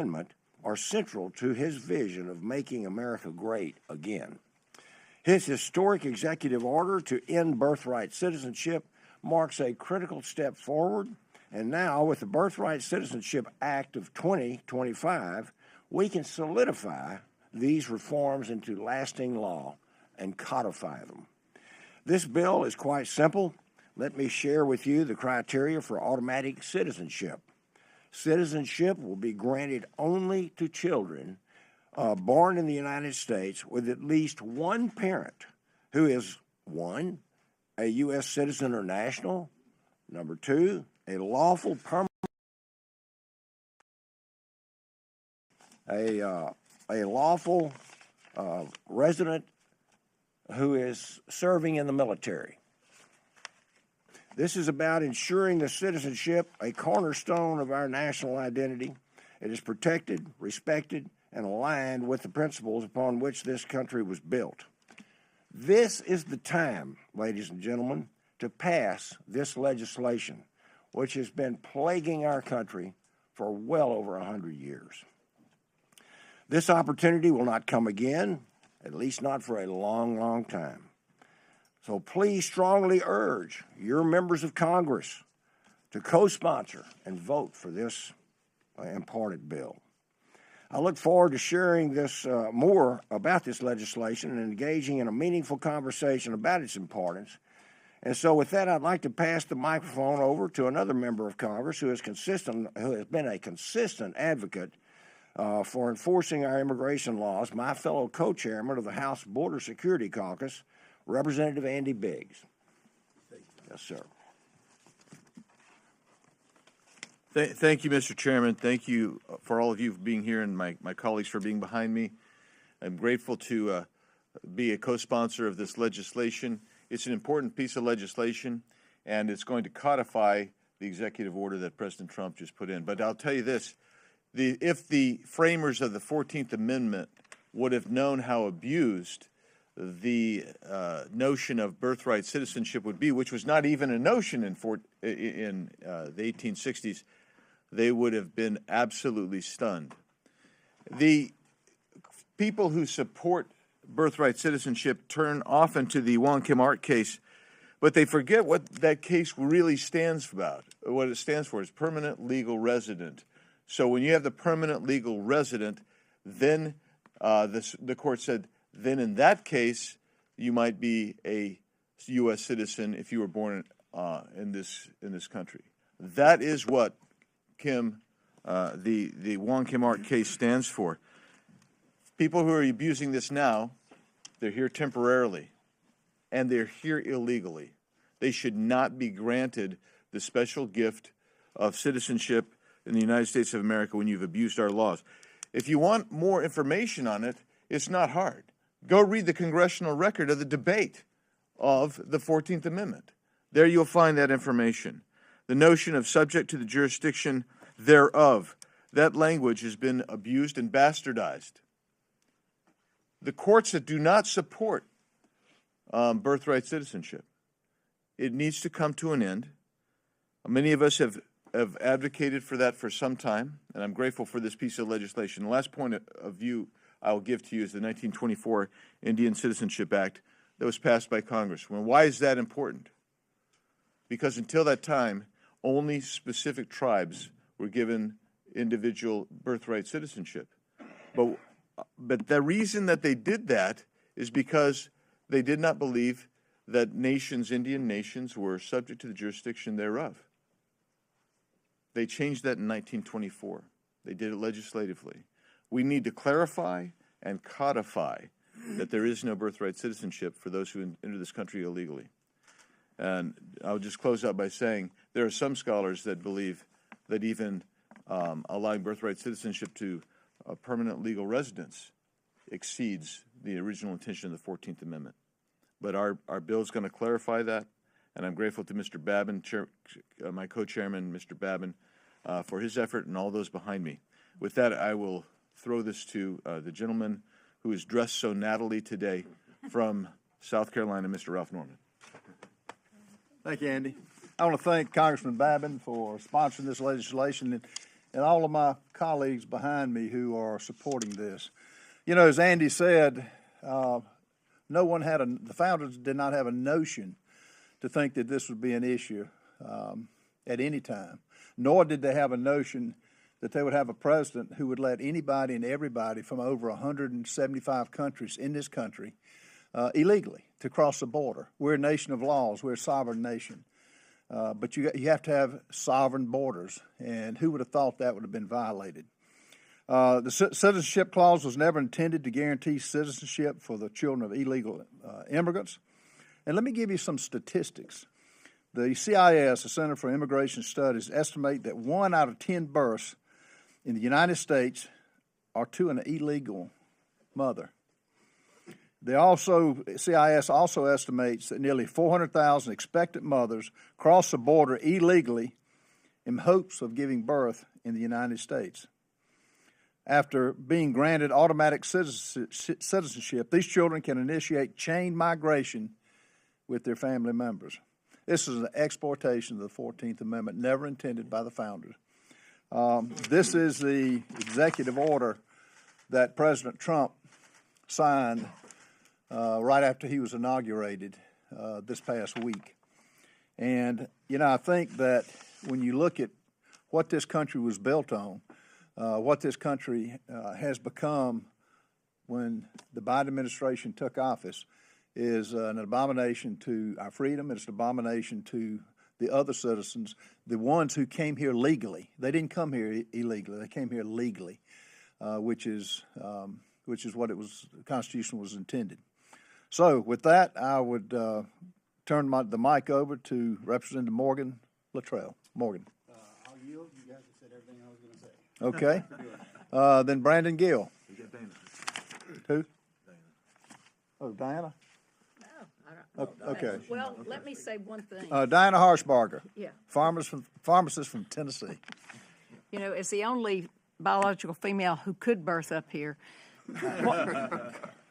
Amendment are central to his vision of making America great again. His historic executive order to end birthright citizenship marks a critical step forward, and now with the Birthright Citizenship Act of 2025, we can solidify these reforms into lasting law and codify them. This bill is quite simple. Let me share with you the criteria for automatic citizenship. Citizenship will be granted only to children born in the United States with at least one parent who is, 1, a U.S. citizen or national, number 2, a lawful permanent, a lawful resident who is serving in the military. This is about ensuring the citizenship, a cornerstone of our national identity. It is protected, respected, and aligned with the principles upon which this country was built. This is the time, ladies and gentlemen, to pass this legislation, which has been plaguing our country for well over 100 years. This opportunity will not come again, at least not for a long, long time. So please strongly urge your members of Congress to co-sponsor and vote for this important bill. I look forward to sharing this more about this legislation and engaging in a meaningful conversation about its importance. And so with that, I'd like to pass the microphone over to another member of Congress who has been a consistent advocate for enforcing our immigration laws, my fellow co-chairman of the House Border Security Caucus, Representative Andy Biggs. Yes, sir. Thank you, Mr. Chairman. Thank you for all of you for being here and my colleagues for being behind me. I'm grateful to be a co-sponsor of this legislation. It's an important piece of legislation, and it's going to codify the executive order that President Trump just put in. But I'll tell you this, if the framers of the 14th Amendment would have known how abused the notion of birthright citizenship would be, which was not even a notion in the 1860s, they would have been absolutely stunned. The people who support birthright citizenship turn often to the Wong Kim Ark case, but they forget what that case really stands about. What it stands for is permanent legal resident. So when you have the permanent legal resident, then the court said, then in that case, you might be a U.S. citizen if you were born in this country. That is what the Wong Kim Ark case stands for. People who are abusing this now, they're here temporarily, and they're here illegally. They should not be granted the special gift of citizenship in the United States of America when you've abused our laws. If you want more information on it, it's not hard. Go read the congressional record of the debate of the 14th Amendment. There you'll find that information. The notion of subject to the jurisdiction thereof, that language has been abused and bastardized. The courts that do not support birthright citizenship, it needs to come to an end. Many of us have advocated for that for some time, and I'm grateful for this piece of legislation. The last point of view I will give to you is the 1924 Indian Citizenship Act that was passed by Congress. Well, why is that important? Because until that time, only specific tribes were given individual birthright citizenship. But the reason that they did that is because they did not believe that nations, Indian nations, were subject to the jurisdiction thereof. They changed that in 1924. They did it legislatively. We need to clarify and codify that there is no birthright citizenship for those who enter this country illegally. And I'll just close out by saying there are some scholars that believe that even allowing birthright citizenship to permanent legal residence exceeds the original intention of the 14th Amendment. But our bill is going to clarify that, and I'm grateful to Mr. Babin, my co-chairman, Mr. Babin, for his effort and all those behind me. With that, I will throw this to the gentleman who is dressed so nattily today from South Carolina, Mr. Ralph Norman. Thank you, Andy. I want to thank Congressman Babin for sponsoring this legislation. and all of my colleagues behind me who are supporting this. You know, as Andy said, the founders did not have a notion to think that this would be an issue at any time, nor did they have a notion that they would have a president who would let anybody and everybody from over 175 countries in this country illegally to cross the border. We're a nation of laws. We're a sovereign nation. But you have to have sovereign borders, and who would have thought that would have been violated? The citizenship clause was never intended to guarantee citizenship for the children of illegal immigrants. And let me give you some statistics. The CIS, the Center for Immigration Studies, estimate that 1 out of 10 births in the United States are to an illegal mother. CIS also estimates that nearly 400,000 expectant mothers cross the border illegally in hopes of giving birth in the United States. After being granted automatic citizenship, these children can initiate chain migration with their family members. This is an exploitation of the 14th Amendment, never intended by the founders. This is the executive order that President Trump signed right after he was inaugurated this past week. And, you know, I think that when you look at what this country was built on, what this country has become when the Biden administration took office is an abomination to our freedom. It's an abomination to the other citizens, the ones who came here legally. They didn't come here illegally. They came here legally, which is what the Constitution was intended. So with that, I would turn the mic over to Representative Morgan Luttrell. Morgan. I'll yield. You guys have said everything I was going to say. Okay. Then Brandon Gill. You got Dana. Who? Dana. Oh, Diana? No, I don't. Okay. Well, let me say one thing. Diana Harshbarger. Yeah. Pharmacist from Tennessee. You know, as the only biological female who could birth up here,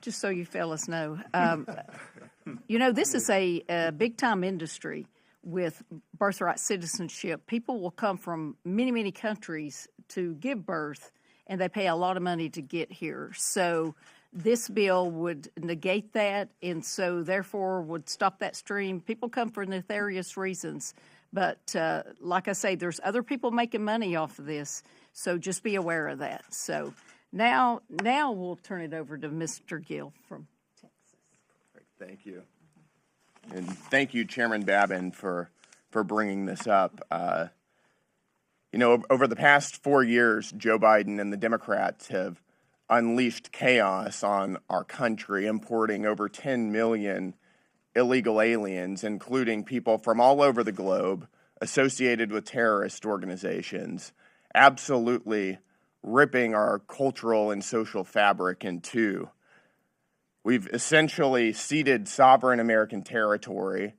just so you fellas know, you know, this is a big-time industry with birthright citizenship. People will come from many, many countries to give birth, and they pay a lot of money to get here. So this bill would negate that, and so therefore would stop that stream. People come for nefarious reasons, but like I say, there's other people making money off of this, so just be aware of that. So now we'll turn it over to Mr. Gill from Texas. Thank you. And thank you, Chairman Babin, for bringing this up. You know, over the past 4 years, Joe Biden and the Democrats have unleashed chaos on our country, importing over 10 million illegal aliens, including people from all over the globe associated with terrorist organizations, absolutely ripping our cultural and social fabric in two. We've essentially ceded sovereign American territory.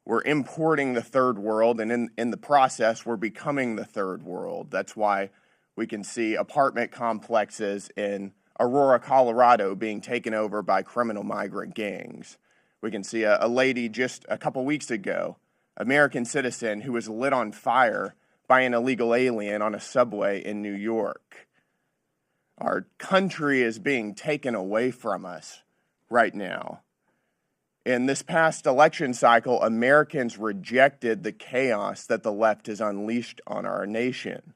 We're importing the third world, and in the process, we're becoming the third world. That's why we can see apartment complexes in Aurora, Colorado being taken over by criminal migrant gangs. We can see a lady just a couple weeks ago, American citizen, who was lit on fire by an illegal alien on a subway in New York. Our country is being taken away from us right now. In this past election cycle, Americans rejected the chaos that the left has unleashed on our nation.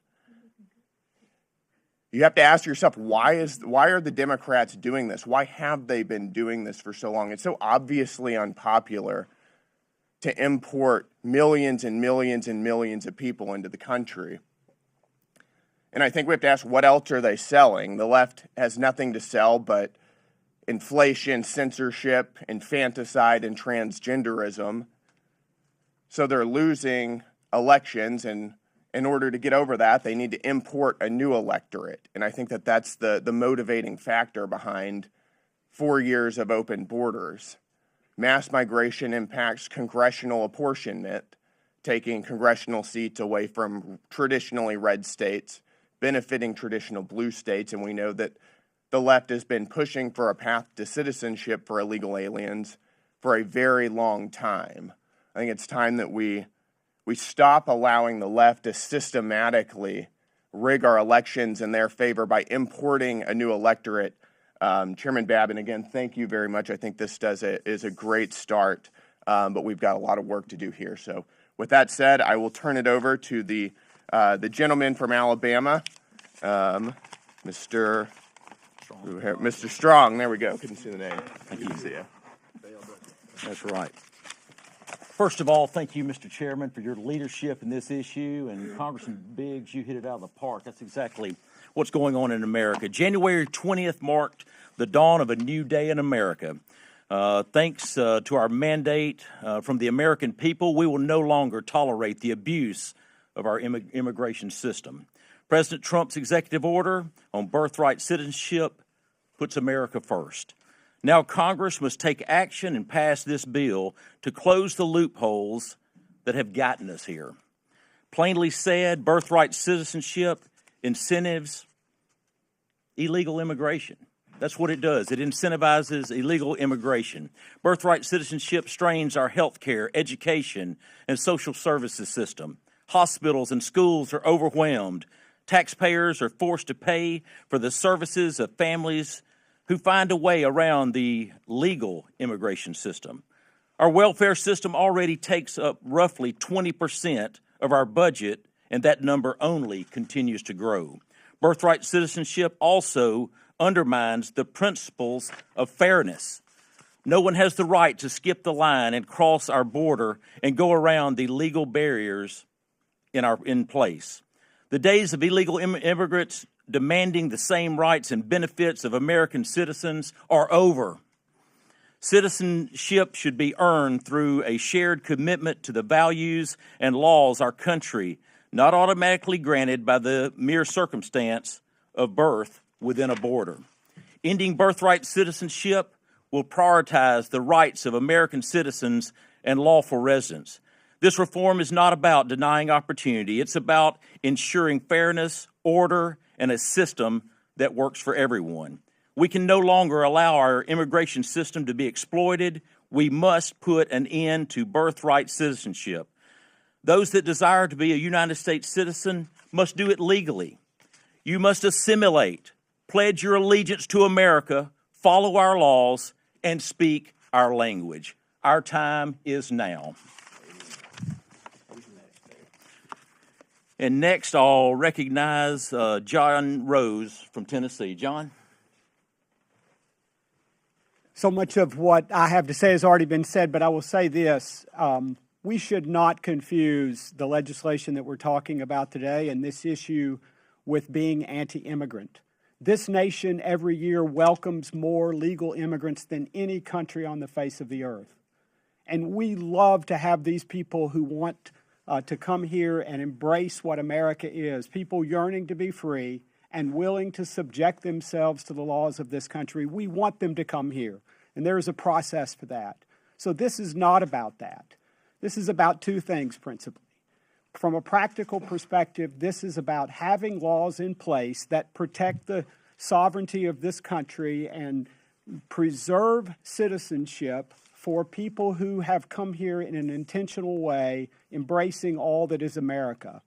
You have to ask yourself, why are the Democrats doing this? Why have they been doing this for so long? It's so obviously unpopular to import millions and millions and millions of people into the country. And I think we have to ask, what else are they selling? The left has nothing to sell but inflation, censorship, infanticide, and transgenderism. So they're losing elections, and in order to get over that, they need to import a new electorate. And I think that that's the motivating factor behind 4 years of open borders. Mass migration impacts congressional apportionment, taking congressional seats away from traditionally red states, benefiting traditional blue states. And we know that the left has been pushing for a path to citizenship for illegal aliens for a very long time. I think it's time that we stop allowing the left to systematically rig our elections in their favor by importing a new electorate. Chairman Babin, again, thank you very much. I think this is a great start, but we've got a lot of work to do here. So with that said, I will turn it over to the gentleman from Alabama, Mr. Strong. There we go. Couldn't see the name. Thank you. See you. That's right. First of all, thank you, Mr. Chairman, for your leadership in this issue. And Congressman Biggs, you hit it out of the park. That's exactly what's going on in America. January 20th marked the dawn of a new day in America. Thanks to our mandate from the American people, we will no longer tolerate the abuse of our immigration system. President Trump's executive order on birthright citizenship puts America first. Now Congress must take action and pass this bill to close the loopholes that have gotten us here. Plainly said, birthright citizenship incentives illegal immigration. That's what it does. It incentivizes illegal immigration. Birthright citizenship strains our health care, education, and social services system. Hospitals and schools are overwhelmed. Taxpayers are forced to pay for the services of families who find a way around the legal immigration system. Our welfare system already takes up roughly 20% of our budget, and that number only continues to grow. Birthright citizenship also undermines the principles of fairness. No one has the right to skip the line and cross our border and go around the legal barriers in place. The days of illegal immigrants demanding the same rights and benefits of American citizens are over. Citizenship should be earned through a shared commitment to the values and laws our country, not automatically granted by the mere circumstance of birth within a border. Ending birthright citizenship will prioritize the rights of American citizens and lawful residents. This reform is not about denying opportunity. It's about ensuring fairness, order, and a system that works for everyone. We can no longer allow our immigration system to be exploited. We must put an end to birthright citizenship. Those that desire to be a United States citizen must do it legally. You must assimilate, pledge your allegiance to America, follow our laws, and speak our language. Our time is now. And next, I'll recognize John Rose from Tennessee. John? So much of what I have to say has already been said, but I will say this. We should not confuse the legislation that we're talking about today and this issue with being anti-immigrant. This nation every year welcomes more legal immigrants than any country on the face of the earth. And we love to have these people who want to come here and embrace what America is, people yearning to be free and willing to subject themselves to the laws of this country. We want them to come here, and there is a process for that. So this is not about that. This is about two things principally. From a practical perspective, this is about having laws in place that protect the sovereignty of this country and preserve citizenship for people who have come here in an intentional way, embracing all that is America.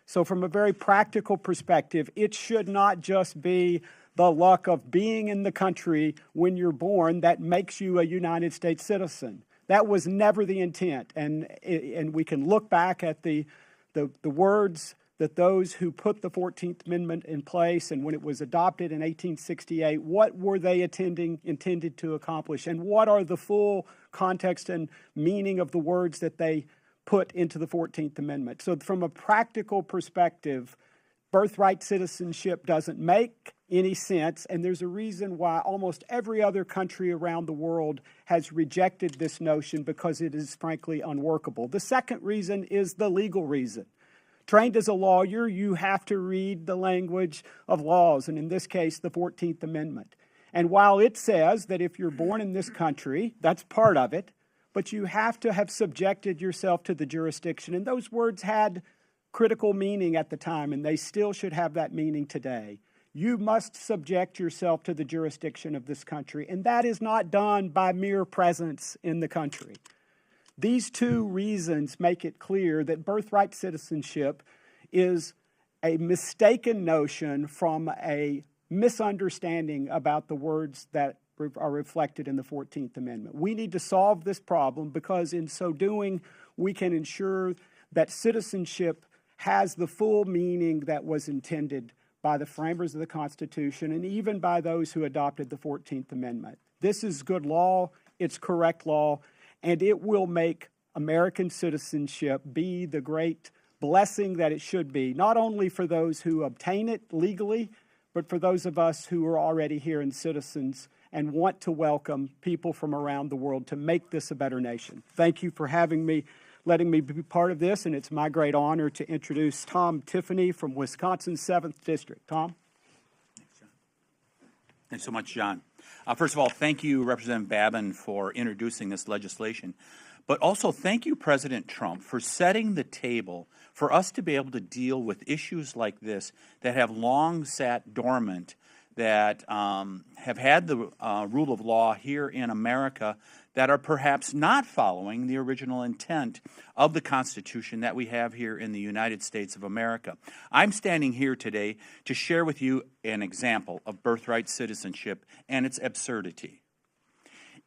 So from a very practical perspective, it should not just be the luck of being in the country when you're born that makes you a United States citizen. That was never the intent. And we can look back at the words that those who put the 14th Amendment in place and when it was adopted in 1868, what were they intended to accomplish? And what are the full context and meaning of the words that they put into the 14th Amendment? So from a practical perspective, birthright citizenship doesn't make any sense, and there's a reason why almost every other country around the world has rejected this notion because it is frankly unworkable. The second reason is the legal reason. Trained as a lawyer, you have to read the language of laws, and in this case, the 14th Amendment. And while it says that if you're born in this country, that's part of it, but you have to have subjected yourself to the jurisdiction. And those words had critical meaning at the time, and they still should have that meaning today. You must subject yourself to the jurisdiction of this country, and that is not done by mere presence in the country. These two reasons make it clear that birthright citizenship is a mistaken notion from a misunderstanding about the words that are reflected in the 14th Amendment. We need to solve this problem because in so doing, we can ensure that citizenship has the full meaning that was intended by the framers of the Constitution and even by those who adopted the 14th Amendment. This is good law, it's correct law, and it will make American citizenship be the great blessing that it should be, not only for those who obtain it legally, but for those of us who are already here and citizens and want to welcome people from around the world to make this a better nation. Thank you for having me, letting me be part of this, and it's my great honor to introduce Tom Tiffany from Wisconsin's 7th District. Tom? Thanks so much, John. First of all, thank you, Representative Babin, for introducing this legislation. But also thank you, President Trump, for setting the table for us to be able to deal with issues like this that have long sat dormant, that have had the rule of law here in America, that are perhaps not following the original intent of the Constitution that we have here in the United States of America. I'm standing here today to share with you an example of birthright citizenship and its absurdity.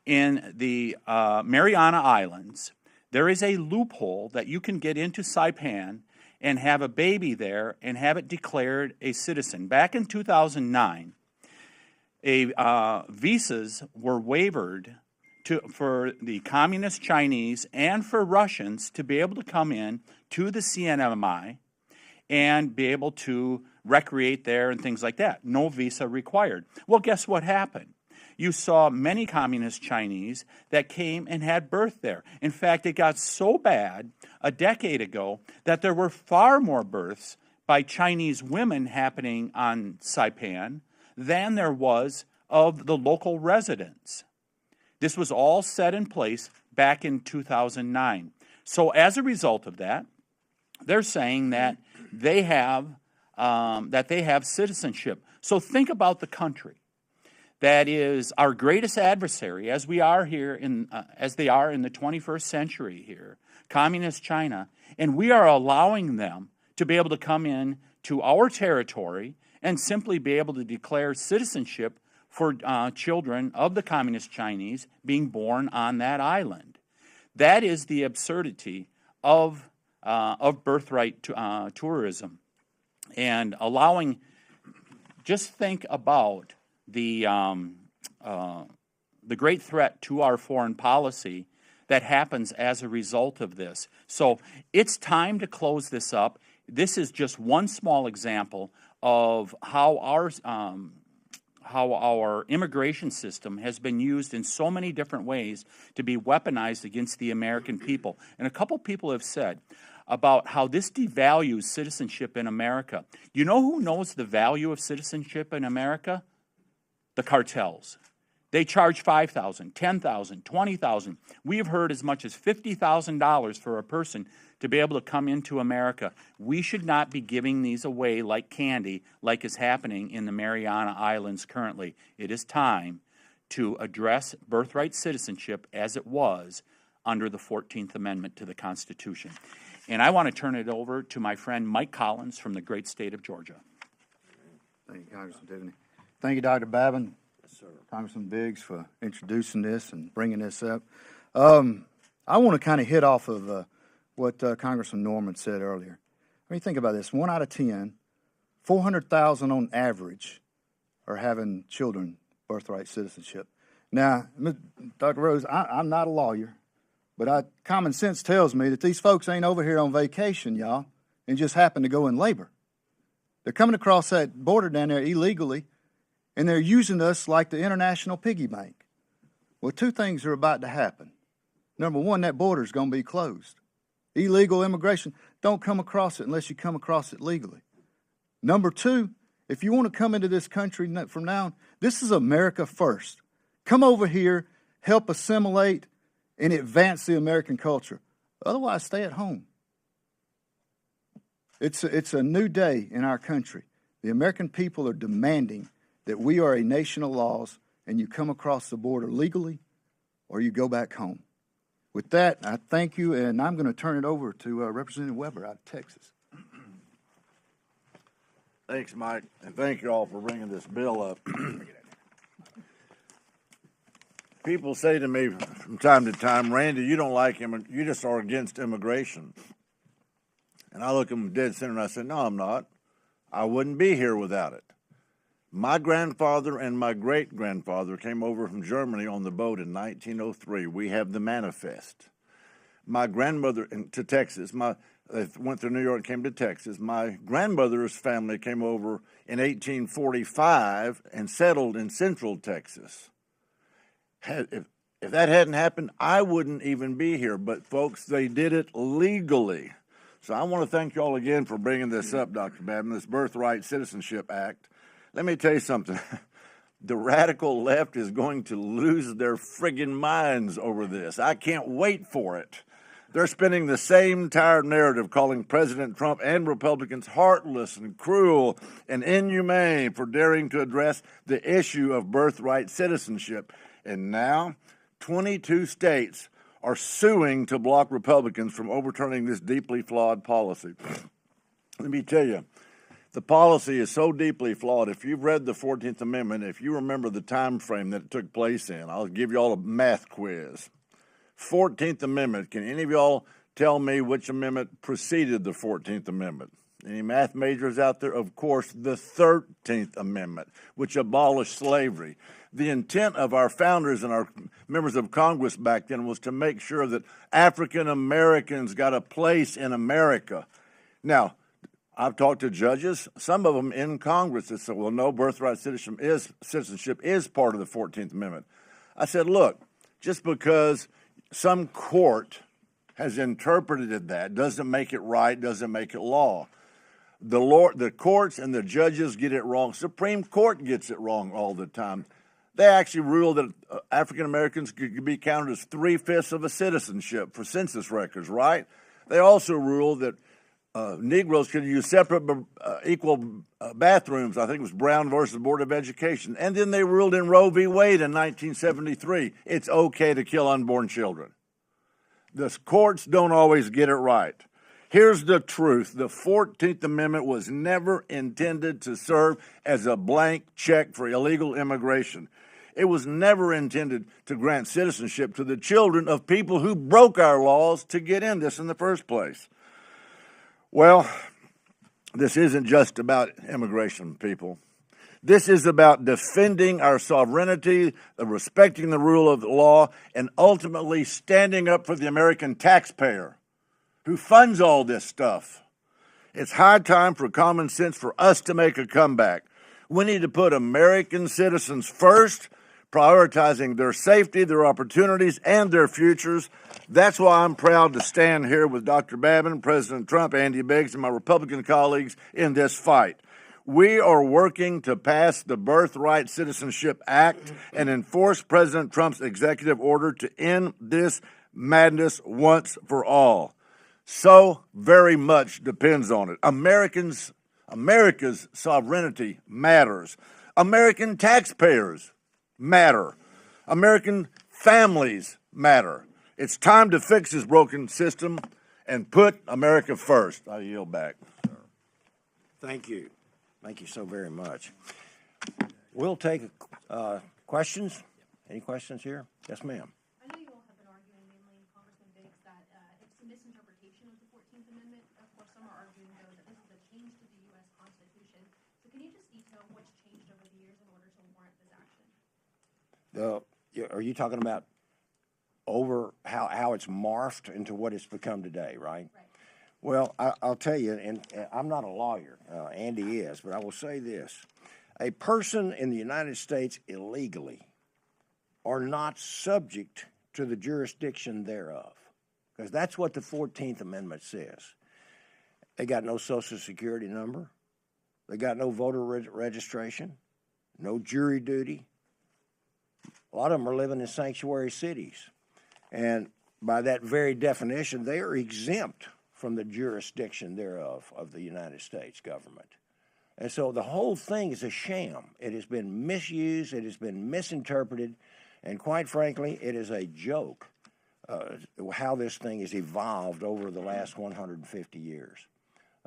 In the Mariana Islands, there is a loophole that you can get into Saipan and have a baby there and have it declared a citizen. Back in 2009, visas were waived for the communist Chinese and for Russians to be able to come in to the CNMI and be able to recreate there and things like that. No visa required. Well, guess what happened? You saw many communist Chinese that came and had birth there. In fact, it got so bad a decade ago that there were far more births by Chinese women happening on Saipan than there was of the local residents. This was all set in place back in 2009. So as a result of that, they're saying that they have citizenship. So think about the country that is our greatest adversary, as we are here as they are in the 21st century here, communist China, and we are allowing them to be able to come in to our territory and simply be able to declare citizenship for children of the communist Chinese being born on that island. That is the absurdity of birthright tourism, and allowing. Just think about the great threat to our foreign policy that happens as a result of this. So it's time to close this up. This is just one small example of how our immigration system has been used in so many different ways to be weaponized against the American people. And a couple people have said about how this devalues citizenship in America. You know who knows the value of citizenship in America? The cartels. They charge $5,000, $10,000, $20,000. We've heard as much as $50,000 for a person to be able to come into America. We should not be giving these away like candy, like is happening in the Mariana Islands currently. It is time to address birthright citizenship as it was under the 14th Amendment to the Constitution. And I want to turn it over to my friend Mike Collins from the great state of Georgia. Thank you, Congressman Tiffany. Thank you, Dr. Babin. Congressman Biggs for introducing this and bringing this up. I want to kind of hit off of what Congressman Norman said earlier. I mean, think about this. 1 out of 10, 400,000 on average are having children birthright citizenship. Now, Dr. Rose, I'm not a lawyer, but common sense tells me that these folks ain't over here on vacation, y'all, and just happen to go in labor. They're coming across that border down there illegally, and they're using us like the international piggy bank. Well, two things are about to happen. Number one, that border is going to be closed. Illegal immigration, don't come across it unless you come across it legally. Number two, if you want to come into this country from now on, this is America first. Come over here, help assimilate, and advance the American culture. Otherwise, stay at home. It's a new day in our country. The American people are demanding that we are a nation of laws, and you come across the border legally or you go back home. With that, I thank you, and I'm going to turn it over to Representative Weber out of Texas. Thanks, Mike, and thank you all for bringing this bill up. People say to me from time to time, Randy, you don't like him, you just are against immigration. And I look at them dead center and I say, no, I'm not. I wouldn't be here without it. My grandfather and my great-grandfather came over from Germany on the boat in 1903. We have the manifest. My grandmother to Texas, they went through New York, came to Texas. My grandmother's family came over in 1845 and settled in Central Texas. If that hadn't happened, I wouldn't even be here. But, folks, they did it legally. So I want to thank you all again for bringing this up, Dr. Babin, this Birthright Citizenship Act. Let me tell you something. The radical left is going to lose their friggin' minds over this. I can't wait for it. They're spinning the same tired narrative, calling President Trump and Republicans heartless and cruel and inhumane for daring to address the issue of birthright citizenship. And now, 22 states are suing to block Republicans from overturning this deeply flawed policy. Let me tell you, the policy is so deeply flawed. If you've read the 14th Amendment, if you remember the time frame that it took place in, I'll give you all a math quiz. 14th Amendment, can any of y'all tell me which amendment preceded the 14th Amendment? Any math majors out there? Of course, the 13th Amendment, which abolished slavery. The intent of our founders and our members of Congress back then was to make sure that African Americans got a place in America. Now, I've talked to judges, some of them in Congress that said, well, no, birthright citizenship is part of the 14th Amendment. I said, look, just because some court has interpreted that doesn't make it right, doesn't make it law. The courts and the judges get it wrong. Supreme Court gets it wrong all the time. They actually ruled that African Americans could be counted as 3/5 of a citizenship for census records, right? They also ruled that Negroes could use separate equal bathrooms. I think it was Brown versus Board of Education. And then they ruled in Roe v. Wade in 1973, it's okay to kill unborn children. The courts don't always get it right. Here's the truth. The 14th Amendment was never intended to serve as a blank check for illegal immigration. It was never intended to grant citizenship to the children of people who broke our laws to get in this in the first place. Well, this isn't just about immigration, people. This is about defending our sovereignty, respecting the rule of law, and ultimately standing up for the American taxpayer who funds all this stuff. It's high time for common sense for us to make a comeback. We need to put American citizens first, prioritizing their safety, their opportunities, and their futures. That's why I'm proud to stand here with Dr. Babin, President Trump, Andy Biggs, and my Republican colleagues in this fight. We are working to pass the Birthright Citizenship Act and enforce President Trump's executive order to end this madness once for all. So very much depends on it. America's sovereignty matters. American taxpayers matter. American families matter. It's time to fix this broken system and put America first. I yield back. Thank you. Thank you so very much. We'll take questions. Any questions here? Yes, ma'am. I know you all have been arguing, mainly Congressman Biggs, that it's a misinterpretation of the 14th Amendment. Of course, some are arguing, though, that this is a change to the U.S. Constitution. So can you just detail what's changed over the years in order to warrant this action? Are you talking about over how it's morphed into what it's become today, right? Right. Well, I'll tell you, and I'm not a lawyer. Andy is, but I will say this. A person in the United States illegally are not subject to the jurisdiction thereof, because that's what the 14th Amendment says. They got no Social Security number. They got no voter registration, no jury duty. A lot of them are living in sanctuary cities. And by that very definition, they are exempt from the jurisdiction thereof of the United States government. And so the whole thing is a sham. It has been misused, it has been misinterpreted, and quite frankly, it is a joke how this thing has evolved over the last 150 years.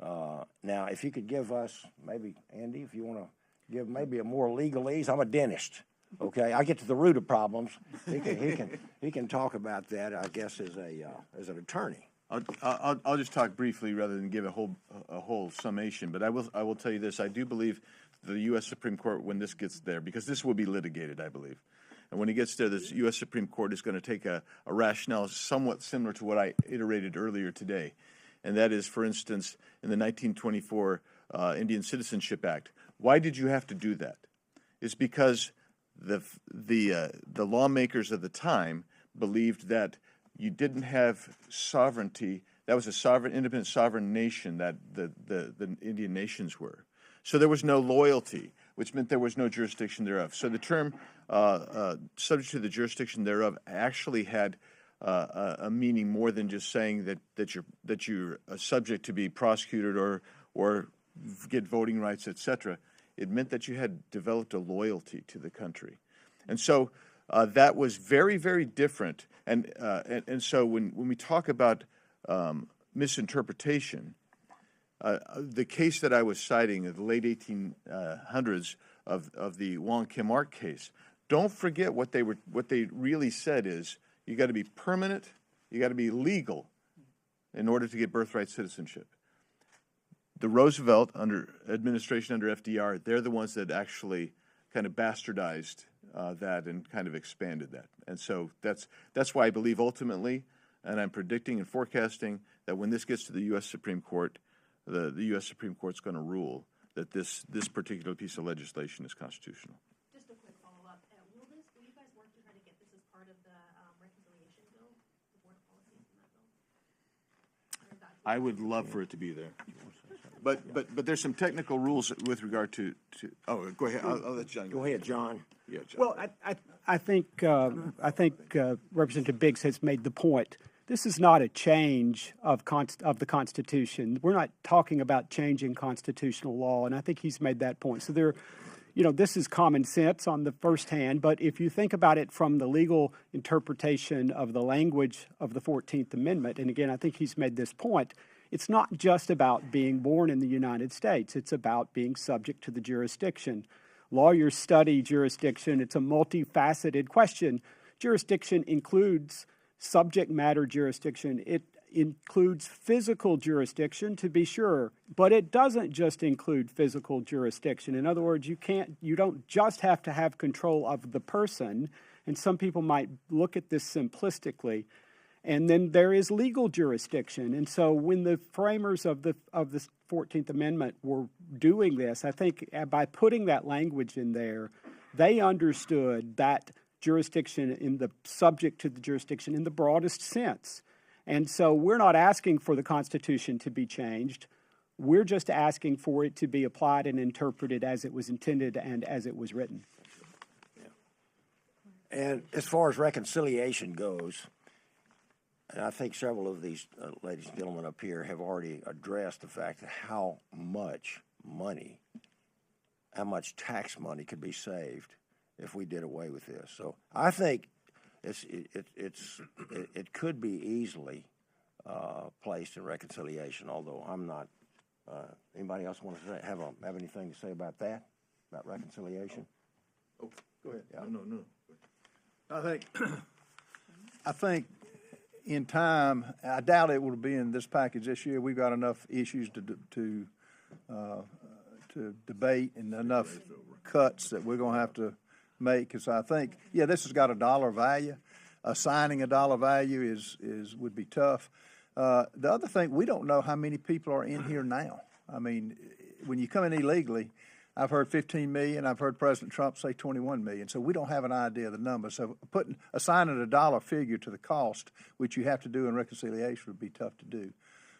Now, if you could give us, maybe, Andy, if you want to give maybe a more legalese, I'm a dentist. Okay, I get to the root of problems. He can talk about that, I guess, as an attorney. I'll just talk briefly rather than give a whole summation. But I will tell you this: I do believe the U.S. Supreme Court, when this gets there, because this will be litigated, I believe, and when it gets there, the U.S. Supreme Court is going to take a rationale somewhat similar to what I iterated earlier today, and that is, for instance, in the 1924 Indian Citizenship Act. Why did you have to do that? It's because the lawmakers of the time believed that you didn't have sovereignty. That was a independent sovereign nation that the Indian nations were. So there was no loyalty, which meant there was no jurisdiction thereof. So the term subject to the jurisdiction thereof actually had a meaning more than just saying that you're subject to be prosecuted or get voting rights, etc. It meant that you had developed a loyalty to the country, and so that was very, very different. And so when we talk about misinterpretation, the case that I was citing in the late 1800s of the Wong Kim Ark case, don't forget what they really said is you got to be permanent, you got to be legal in order to get birthright citizenship. The Roosevelt administration under FDR, they're the ones that actually kind of bastardized that and kind of expanded that. And so that's why I believe ultimately, and I'm predicting and forecasting that when this gets to the U.S. Supreme Court, the U.S. Supreme Court's going to rule that this particular piece of legislation is constitutional. Just a quick follow-up. Will you guys work to try to get this as part of the reconciliation bill, the board policies in that bill? I would love for it to be there. But there's some technical rules with regard to oh, go ahead. I'll let John go. Go ahead, John. Yeah, John. Well, I think Representative Biggs has made the point. This is not a change of the Constitution. We're not talking about changing constitutional law, and I think he's made that point. So this is common sense on the first hand, but if you think about it from the legal interpretation of the language of the 14th Amendment, and again, I think he's made this point, it's not just about being born in the United States. It's about being subject to the jurisdiction. Lawyers study jurisdiction. It's a multifaceted question. Jurisdiction includes subject matter jurisdiction. It includes physical jurisdiction, to be sure, but it doesn't just include physical jurisdiction. In other words, you don't just have to have control of the person, and some people might look at this simplistically. And then there is legal jurisdiction. And so when the framers of the 14th Amendment were doing this, I think by putting that language in there, they understood that jurisdiction in the subject to the jurisdiction in the broadest sense. And so we're not asking for the Constitution to be changed. We're just asking for it to be applied and interpreted as it was intended and as it was written. And as far as reconciliation goes, and I think several of these ladies and gentlemen up here have already addressed the fact that how much tax money could be saved if we did away with this. So I think it could be easily placed in reconciliation. Although I'm not. Anybody else want to have anything to say about that? About reconciliation? Oh, go ahead. Yeah. No. I think in time, I doubt it will be in this package this year. We've got enough issues to debate and enough cuts that we're going to have to make. Because I think, this has got a dollar value. Assigning a dollar value would be tough. The other thing, we don't know how many people are in here now. I mean, when you come in illegally, I've heard 15 million. I've heard President Trump say 21 million. So we don't have an idea of the number. So assigning a dollar figure to the cost, which you have to do in reconciliation, would be tough to do.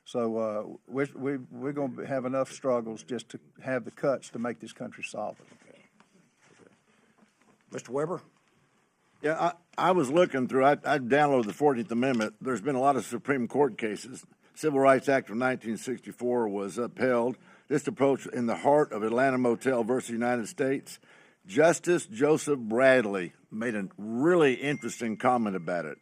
So we're going to have enough struggles just to have the cuts to make this country solvent. Mr. Weber? Yeah, I was looking through, I downloaded the 14th Amendment. There's been a lot of Supreme Court cases. Civil Rights Act of 1964 was upheld. This approach in the heart of Atlanta Motel versus United States. Justice Joseph Bradley made a really interesting comment about it.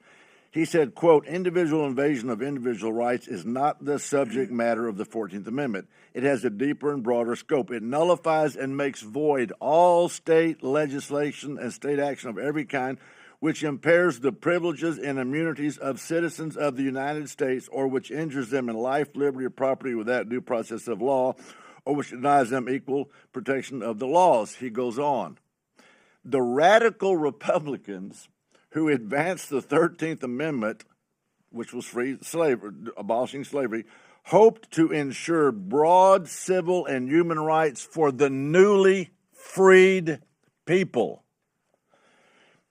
He said, quote, individual invasion of individual rights is not the subject matter of the 14th Amendment. It has a deeper and broader scope. It nullifies and makes void all state legislation and state action of every kind which impairs the privileges and immunities of citizens of the United States or which injures them in life, liberty, or property without due process of law or which denies them equal protection of the laws. He goes on. The radical Republicans who advanced the 13th Amendment, which was free slavery, abolishing slavery, hoped to ensure broad civil and human rights for the newly freed people.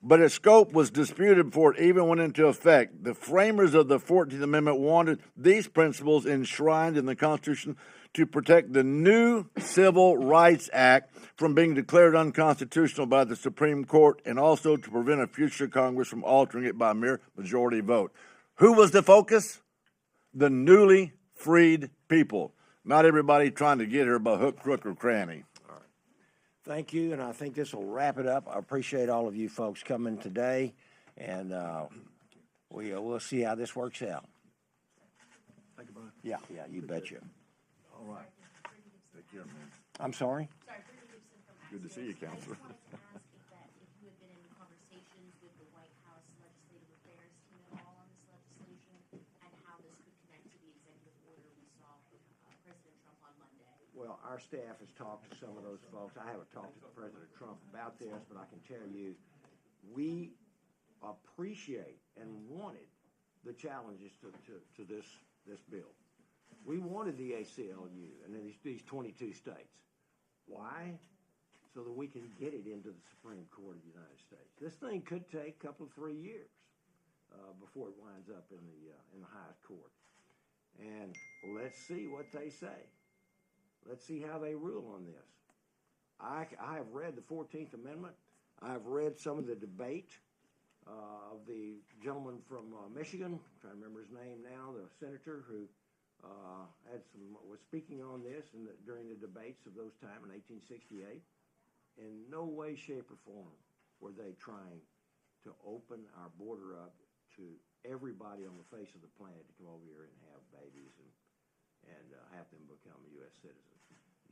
But its scope was disputed before it even went into effect. The framers of the 14th Amendment wanted these principles enshrined in the Constitution to protect the new Civil Rights Act from being declared unconstitutional by the Supreme Court and also to prevent a future Congress from altering it by mere majority vote. Who was the focus? The newly freed people. Not everybody trying to get here by hook, crook, or cranny. Thank you, and I think this will wrap it up. I appreciate all of you folks coming today, and we'll see how this works out. Thank you, Brian. Yeah, you betcha. All right. Take care, man. I'm sorry? Good to see you, Counselor. If you had been in conversations with the White House Legislative Affairs team at all on this legislation and how this could connect to the executive order we saw President Trump on Monday? Well, our staff has talked to some of those folks. I haven't talked to President Trump about this, but I can tell you, we appreciate and wanted the challenges to this bill. We wanted the ACLU and these 22 states. Why? So that we can get it into the Supreme Court of the United States. This thing could take a couple of 3 years before it winds up in the highest court. And let's see what they say. Let's see how they rule on this. I have read the 14th Amendment. I've read some of the debate of the gentleman from Michigan. I'm trying to remember his name now, the senator who was speaking on this during the debates of those time in 1868. In no way, shape, or form were they trying to open our border up to everybody on the face of the planet to come over here and have babies and have them become U.S. citizens.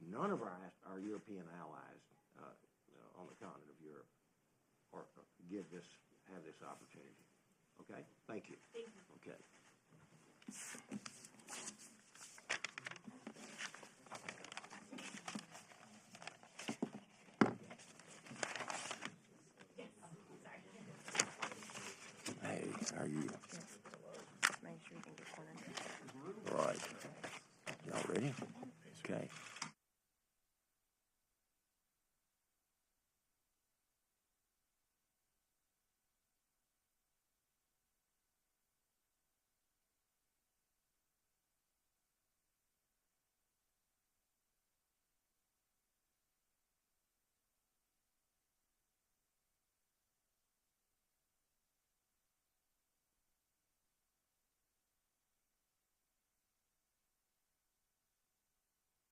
None of our European allies on the continent of Europe have this opportunity. Okay? Thank you. Thank you. Okay. Hey, how are you? Make sure you can get one in. All right. Y'all ready?